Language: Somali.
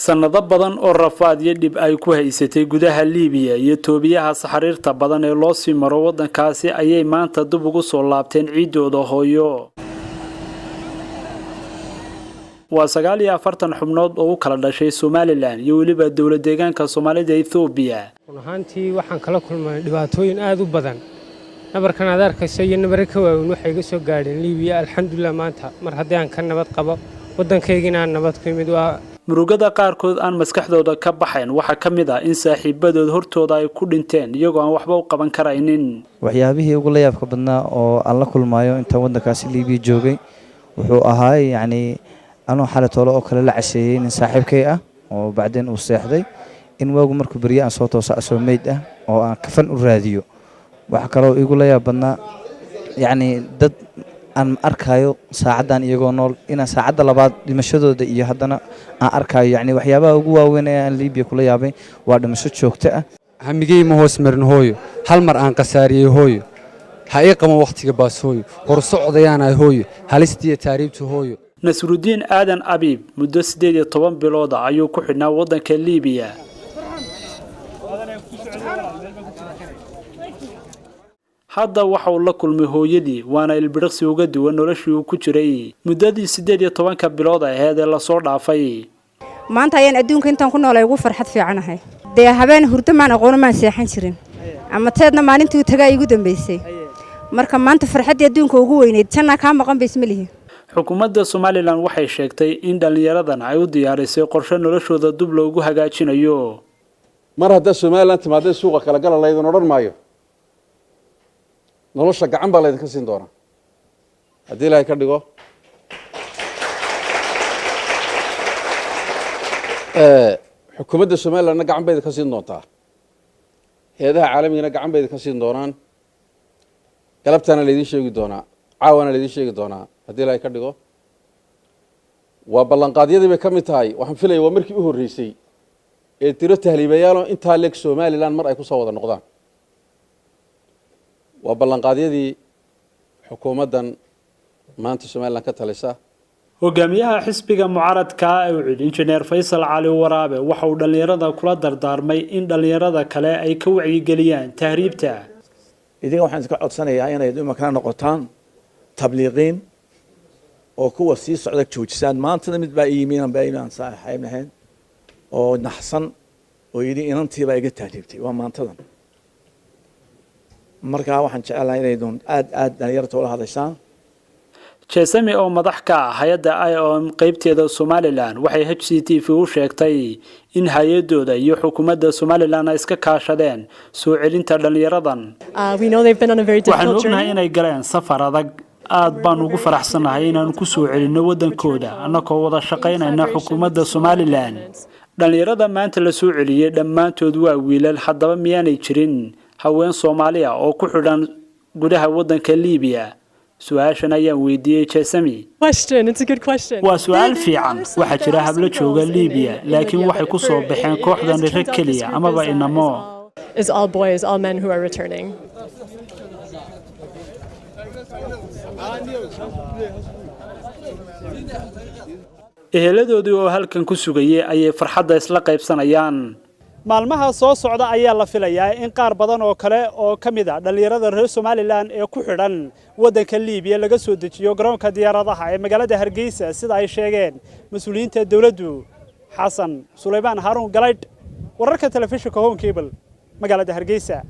sanado badan oo rafaad iyo dhib ay ku haysatay gudaha Liibiya iyo Toobiyaha saxariirta badan ee loo sii maro wadankaasi ayay maanta dib ugu soo laabteen ciidooda hooyo. waa 49 xubnood oo u kala dhashay Somaliland iyo waliba dawlad deegaanka Soomaalida Ethiopia. Runtii waxaan kala kulmay dhibaatooyin aad u badan. nabarkan aad arkayso iyo nabar ka waaweyn waxay iga soo gaadheen Liibiya alxamdulillah maanta mar haddii aan ka nabad qabo wadankaygina nabad ku yimid waa murugada qaarkood aan maskaxdooda ka baxayn waxa kamid ah in saaxiibadood hortooda ay ku dhinteen iyagoo aan waxba u qaban karaynin. waxyaabihii ugu la yaabka badnaa oo aan la kulmayo inta wadankaasi Liibiya joogay wuxuu ahaa anoo xalatoola oo kale la casheeyay in saaxiibkay ah oo bacdeen uu seexday in waagu markuu bariya aan soo toosa asoo meyd ah oo aan kafan u raadiyo waxa kale oo igu la yaab badnaa dad aan arkayo saacadan iyagoo nool ina saacada labaad dhimashadooda iyo haddana aan arkayo waxyaabaha ugu waaweyn ee aan Liibiya kula yaabay waa dhimasho joogto ah. hamigay ma hoos marin hooyo hal mar aan qasaariyay hooyo ha ii qamo waqtiga baas hooyo hor socdayaan ay hooyo halistii taariibtu hooyo. Nasruddin Aadan Abiib muddo 18 bilood ayuu ku xidhnaa wadanka Liibiya. hadda waxa uu la kulmay hooyadii waana ilbiriqsi uga duwan noloshii uu ku jiray muddadii 18 bilood ahayd ee la soo dhaafay. maanta ayaan adduunka intaan ku noolay ugu farxad fiicanahay habeen hurdo maan aqoon ma seexan jirin ama teedna maalintii uu tagay igu dambeysay marka maanta farxadii adduunka ugu weyneed tanna ka maqan baysmalihi. xukuumadda Somaliland waxay sheegtay in dhalinyaradan ay u diyaarisay qorshe noloshooda dib loogu hagaajinayo. mar hadda Somaliland timaadeen suuqa kala gal laydin oran maayo nolosha gacan baa laydin ka siin doona haddii Ilaahay ka dhigo xukuumadda Somaliland gacan bay ka siin doontaa hay'adaha caalamiga gacan bay ka siin doonaan galabtana laydin sheegi doonaa caawana laydin sheegi doonaa haddii Ilaahay ka dhigo waa ballanqaadyadii bay ka mid tahay waxaan filayaa waa markii u horeysay ee tiro tahliibayaal inta leeg Somaliland mar ay ku soo wada noqdaan waa ballanqaadyadii xukuumaddan maanta Somaliland ka talisa. hogaamiyaha xisbiga mucaaradka ee Injineer Faysal Cali Waraabe waxa uu dhalinyarada kula dardaarmay in dhalinyarada kale ay ka wacyigeliyaan tahriibta. idinka waxaan iska codsanayaa inay imankana noqotaan tabliiqiin oo kuwa sii socda joojisaan maanta mid baa iimaan saaxiibnahayn oo naxsan oo yidhi inantii baa iga tahriibtay waa maantadan markaa waxaan jecelahay inay aad dhalinyarada ula hadashaan. Jesami oo madax ka ah hay'adda IOM qaybteeda Somaliland waxay HCTV u sheegtay in hay'adooda iyo xukuumadda Somaliland ay iska kaashadeen soo celinta dhalinyaradan. waxaan ognahay inay galeen safar adag aad baan ugu faraxsanahay inaan ku soo celino wadankooda annagoo wada shaqaynayna xukuumadda Somaliland. dhalinyarada maanta la soo celiyay dhammaantood waa wiilal haddaba miyaanay jirin haween Soomaali ah oo ku xidhan gudaha wadanka Liibiya. su'aashan ayaan weydiiyay Jesami. waa su'aal fiican waxa jira hablo jooga Liibiya laakiin waxay ku soo baxeen kooxdan rag kaliya amaba inamo. is all boys, all men who are returning. eheladoodii oo halkan ku sugayay ayay farxadda isla qaybsanayaan. maalmaha soo socda ayaa la filayaa in qaar badan oo kale oo kamid ah dhalinyarada reer Somaliland ee ku xidhan wadanka Liibiya laga soo dejiyo garoonka diyaaradaha ee magaalada Hargeysa sida ay sheegeen mas'uuliyiinta dawladdu. Xasan Suleymaan Harun Galayd wararka telefishinka Home Cable magaalada Hargeysa.